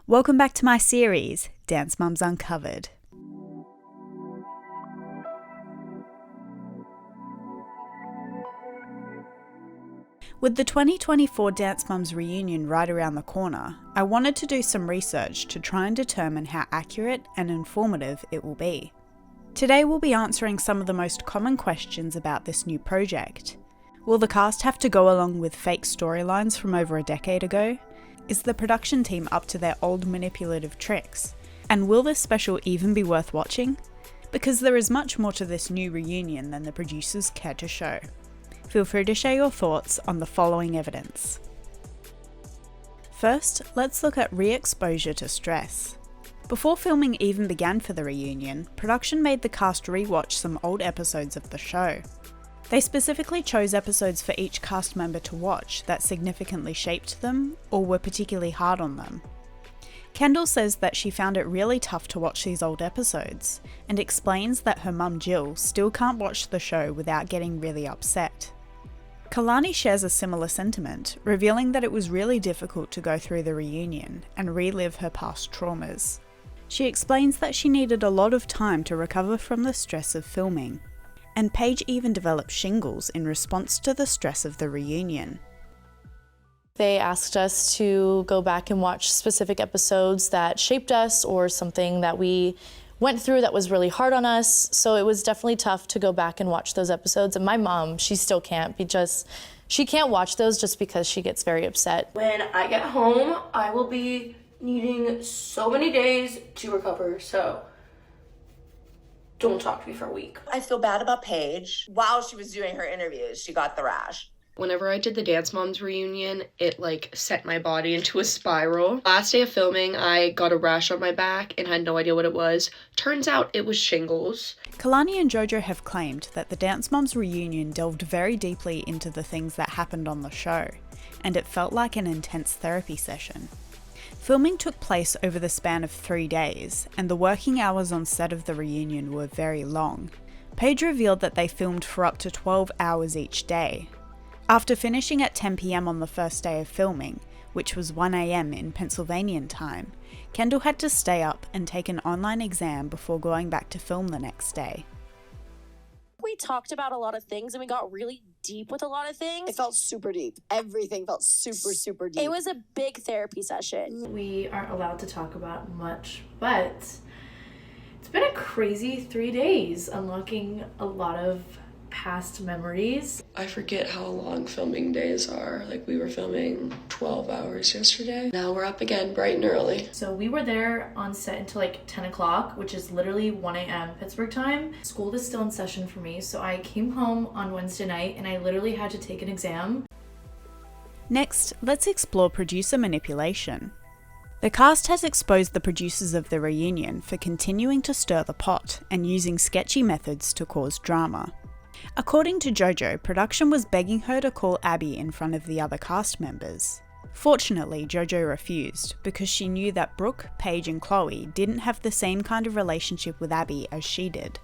Welcome back to my series, Dance Mums Uncovered. With the 2024 Dance Mums reunion right around the corner, I wanted to do some research to try and determine how accurate and informative it will be. Today we'll be answering some of the most common questions about this new project. Will the cast have to go along with fake storylines from over a decade ago? Is the production team up to their old manipulative tricks? And will this special even be worth watching? Because there is much more to this new reunion than the producers care to show. Feel free to share your thoughts on the following evidence. First, let's look at re-exposure to stress. Before filming even began for the reunion, production made the cast rewatch some old episodes of the show. They specifically chose episodes for each cast member to watch that significantly shaped them or were particularly hard on them. Kendall says that she found it really tough to watch these old episodes, and explains that her mum Jill still can't watch the show without getting really upset. Kalani shares a similar sentiment, revealing that it was really difficult to go through the reunion and relive her past traumas. She explains that she needed a lot of time to recover from the stress of filming. And Paige even developed shingles in response to the stress of the reunion. They asked us to go back and watch specific episodes that shaped us or something that we went through that was really hard on us. So it was definitely tough to go back and watch those episodes. And my mom, she still can't she can't watch those just because she gets very upset. When I get home, I will be needing so many days to recover, so don't talk to me for a week. I feel bad about Paige. While she was doing her interviews, she got the rash. Whenever I did the Dance Moms reunion, it sent my body into a spiral. Last day of filming, I got a rash on my back and had no idea what it was. Turns out it was shingles. Kalani and JoJo have claimed that the Dance Moms reunion delved very deeply into the things that happened on the show, and it felt like an intense therapy session. Filming took place over the span of 3 days, and the working hours on set of the reunion were very long. Paige revealed that they filmed for up to 12 hours each day. After finishing at 10 PM on the first day of filming, which was 1 AM in Pennsylvanian time, Kendall had to stay up and take an online exam before going back to film the next day. We talked about a lot of things and we got really deep with a lot of things. It felt super deep. Everything felt super deep. It was a big therapy session. We aren't allowed to talk about much, but it's been a crazy 3 days, unlocking a lot of past memories. I forget how long filming days are. We were filming 12 hours yesterday. Now we're up again bright and early. So we were there on set until 10 o'clock, which is literally 1 AM Pittsburgh time. School is still in session for me, so I came home on Wednesday night and I literally had to take an exam. Next, let's explore producer manipulation. The cast has exposed the producers of the reunion for continuing to stir the pot and using sketchy methods to cause drama. According to JoJo, production was begging her to call Abby in front of the other cast members. Fortunately, JoJo refused because she knew that Brooke, Paige and Chloe didn't have the same kind of relationship with Abby as she did.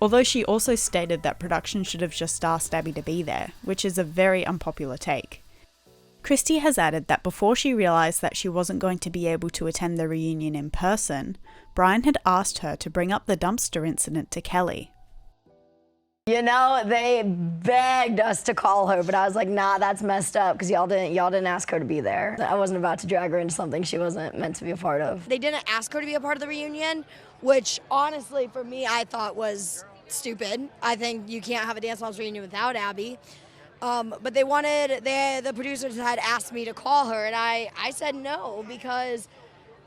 Although she also stated that production should have just asked Abby to be there, which is a very unpopular take. Christi has added that before she realised that she wasn't going to be able to attend the reunion in person, Bryan had asked her to bring up the dumpster incident to Kelly. You know, they begged us to call her, but I was like, nah, that's messed up because y'all didn't ask her to be there. I wasn't about to drag her into something she wasn't meant to be a part of. They didn't ask her to be a part of the reunion, which honestly for me I thought was stupid. I think you can't have a Dance Moms reunion without Abby. But the producers had asked me to call her, and I said no because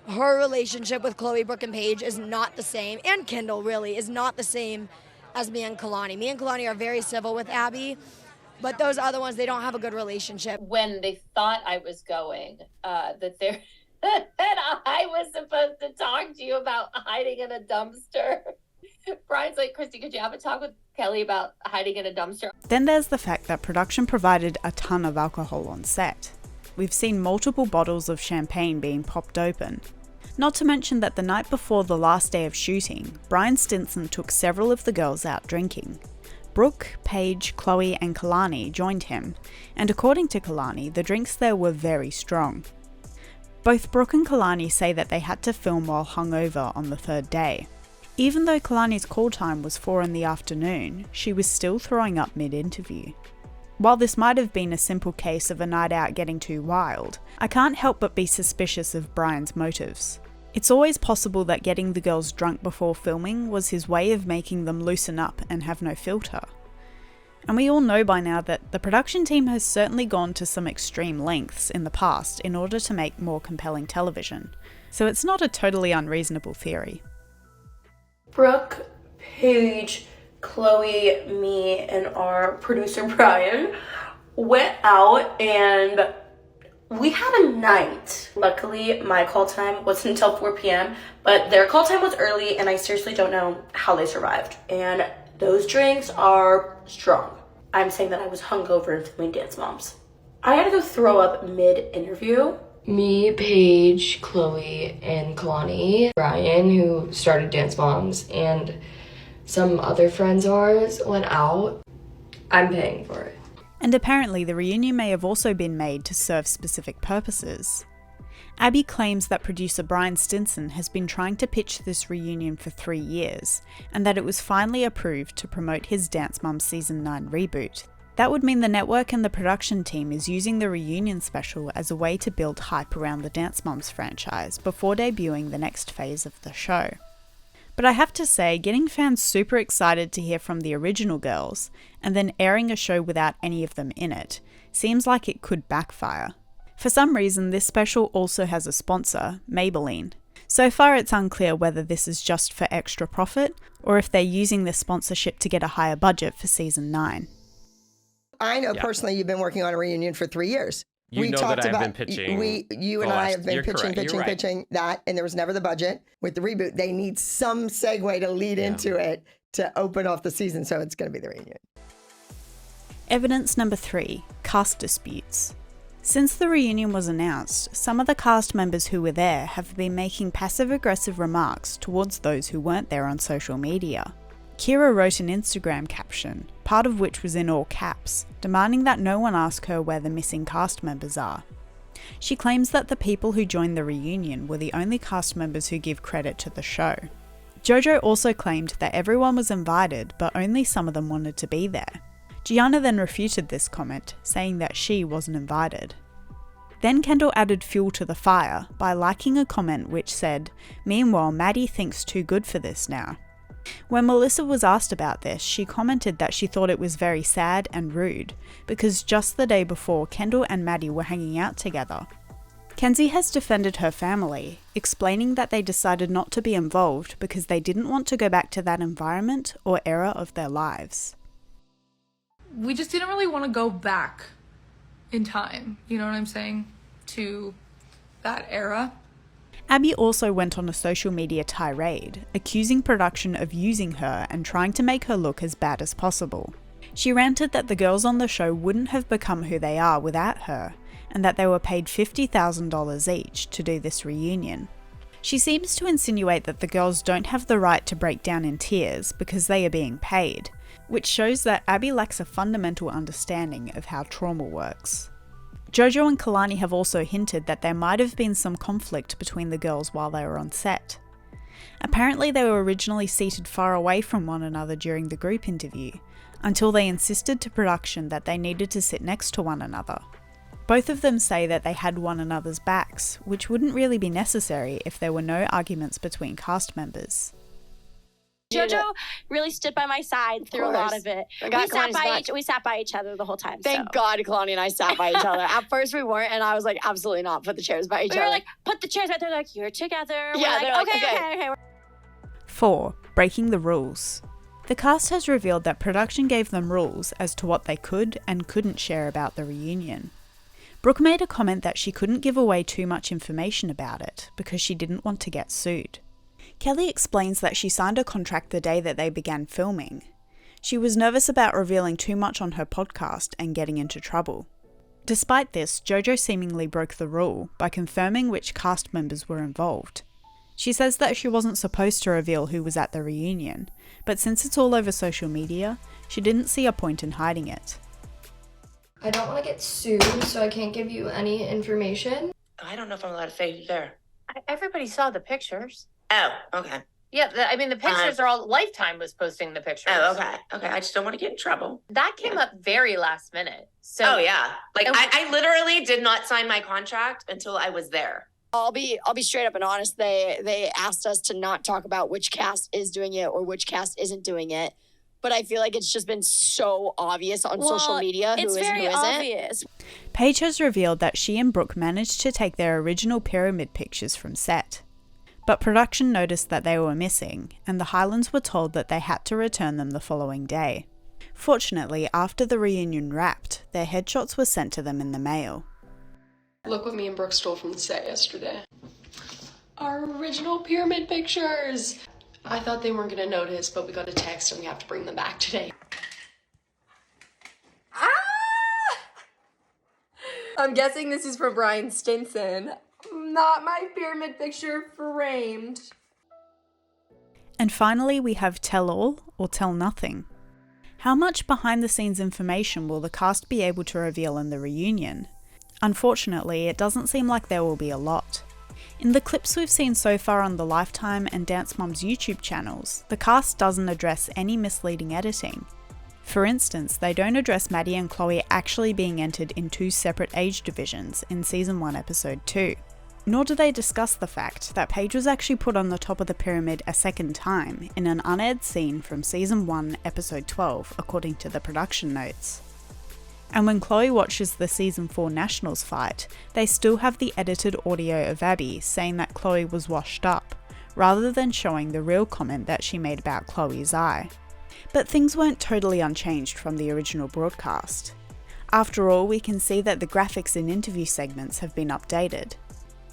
her relationship with Chloe, Brooke, and Paige is not the same, and Kendall really is not the same as me and Kalani. Me and Kalani are very civil with Abby, but those other ones, they don't have a good relationship. When they thought I was going, that I was supposed to talk to you about hiding in a dumpster. Bryan's like, Christi, could you have a talk with Kelly about hiding in a dumpster? Then there's the fact that production provided a ton of alcohol on set. We've seen multiple bottles of champagne being popped open. Not to mention that the night before the last day of shooting, Bryan Stinson took several of the girls out drinking. Brooke, Paige, Chloe and Kalani joined him, and according to Kalani, the drinks there were very strong. Both Brooke and Kalani say that they had to film while hungover on the third day. Even though Kalani's call time was 4 in the afternoon, she was still throwing up mid-interview. While this might have been a simple case of a night out getting too wild, I can't help but be suspicious of Bryan's motives. It's always possible that getting the girls drunk before filming was his way of making them loosen up and have no filter. And we all know by now that the production team has certainly gone to some extreme lengths in the past in order to make more compelling television, so it's not a totally unreasonable theory. Brooke, Paige, Chloe, me, and our producer Bryan went out and we had a night. Luckily, my call time wasn't until 4 p.m., but their call time was early and I seriously don't know how they survived. And those drinks are strong. I'm saying that I was hungover and filming Dance Moms. I had to go throw up mid-interview. Me, Paige, Chloe, and Kalani, Bryan, who started Dance Moms, and some other friends of ours went out. I'm paying for it. And apparently the reunion may have also been made to serve specific purposes. Abby claims that producer Bryan Stinson has been trying to pitch this reunion for 3 years, and that it was finally approved to promote his Dance Moms Season 9 reboot. That would mean the network and the production team is using the reunion special as a way to build hype around the Dance Moms franchise before debuting the next phase of the show. But I have to say, getting fans super excited to hear from the original girls, and then airing a show without any of them in it, seems like it could backfire. For some reason, this special also has a sponsor, Maybelline. So far it's unclear whether this is just for extra profit, or if they're using this sponsorship to get a higher budget for Season 9. I know personally you've been working on a reunion for 3 years. You know that I've been pitching. You and I have been pitching that, and there was never the budget. With the reboot, they need some segue to lead into it to open off the season, so it's going to be the reunion. Evidence number 3, cast disputes. Since the reunion was announced, some of the cast members who were there have been making passive-aggressive remarks towards those who weren't there on social media. Kira wrote an Instagram caption, part of which was in all caps, demanding that no one ask her where the missing cast members are. She claims that the people who joined the reunion were the only cast members who give credit to the show. JoJo also claimed that everyone was invited, but only some of them wanted to be there. Gianna then refuted this comment, saying that she wasn't invited. Then Kendall added fuel to the fire by liking a comment which said, "Meanwhile, Maddie thinks too good for this now." When Melissa was asked about this, she commented that she thought it was very sad and rude, because just the day before, Kendall and Maddie were hanging out together. Kenzie has defended her family, explaining that they decided not to be involved because they didn't want to go back to that environment or era of their lives. We just didn't really want to go back in time, you know what I'm saying, to that era. Abby also went on a social media tirade, accusing production of using her and trying to make her look as bad as possible. She ranted that the girls on the show wouldn't have become who they are without her, and that they were paid $50,000 each to do this reunion. She seems to insinuate that the girls don't have the right to break down in tears because they are being paid, which shows that Abby lacks a fundamental understanding of how trauma works. JoJo and Kalani have also hinted that there might have been some conflict between the girls while they were on set. Apparently they were originally seated far away from one another during the group interview, until they insisted to production that they needed to sit next to one another. Both of them say that they had one another's backs, which wouldn't really be necessary if there were no arguments between cast members. JoJo really stood by my side through a lot of it. We sat by each other the whole time. Thank God Kalani and I sat by each other. At first we weren't, and I was like, absolutely not, put the chairs by each other. We were like, put the chairs right there. They're like, you're together. Yeah, we're like, okay. 4. Breaking the rules. The cast has revealed that production gave them rules as to what they could and couldn't share about the reunion. Brooke made a comment that she couldn't give away too much information about it because she didn't want to get sued. Kelly explains that she signed a contract the day that they began filming. She was nervous about revealing too much on her podcast and getting into trouble. Despite this, JoJo seemingly broke the rule by confirming which cast members were involved. She says that she wasn't supposed to reveal who was at the reunion, but since it's all over social media, she didn't see a point in hiding it. I don't want to get sued, so I can't give you any information. I don't know if I'm allowed to say there. Everybody saw the pictures. Oh, okay. Yeah, the pictures are all. Lifetime was posting the pictures. Oh, okay. Okay, I just don't want to get in trouble. That came up very last minute. So. Oh yeah, like I literally did not sign my contract until I was there. I'll be straight up and honest. They asked us to not talk about which cast is doing it or which cast isn't doing it. But I feel like it's just been so obvious on social media who is and who isn't. Obvious. Paige has revealed that she and Brooke managed to take their original pyramid pictures from set. But production noticed that they were missing, and the Highlands were told that they had to return them the following day. Fortunately, after the reunion wrapped, their headshots were sent to them in the mail. Look what me and Brooke stole from the set yesterday. Our original pyramid pictures! I thought they weren't gonna notice, but we got a text and we have to bring them back today. I'm guessing this is for Bryan Stinson. Not my pyramid picture framed. And finally, we have Tell All or Tell Nothing. How much behind the scenes information will the cast be able to reveal in the reunion? Unfortunately, it doesn't seem like there will be a lot. In the clips we've seen so far on the Lifetime and Dance Moms YouTube channels, the cast doesn't address any misleading editing. For instance, they don't address Maddie and Chloe actually being entered in 2 separate age divisions in Season 1 Episode 2. Nor do they discuss the fact that Paige was actually put on the top of the pyramid a second time in an unaired scene from Season 1 Episode 12, according to the production notes. And when Chloe watches the Season 4 Nationals fight, they still have the edited audio of Abby saying that Chloe was washed up, rather than showing the real comment that she made about Chloe's eye. But things weren't totally unchanged from the original broadcast. After all, we can see that the graphics in interview segments have been updated.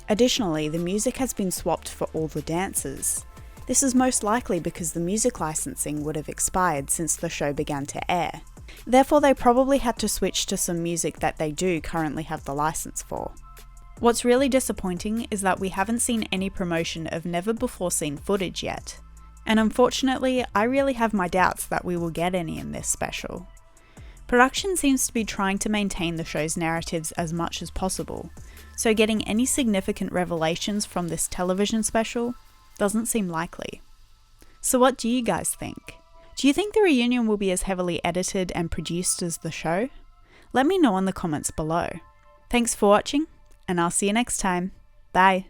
Additionally, the music has been swapped for all the dances. This is most likely because the music licensing would have expired since the show began to air. Therefore, they probably had to switch to some music that they do currently have the license for. What's really disappointing is that we haven't seen any promotion of never before seen footage yet. And unfortunately, I really have my doubts that we will get any in this special. Production seems to be trying to maintain the show's narratives as much as possible, so getting any significant revelations from this television special doesn't seem likely. So what do you guys think? Do you think the reunion will be as heavily edited and produced as the show? Let me know in the comments below. Thanks for watching, and I'll see you next time. Bye.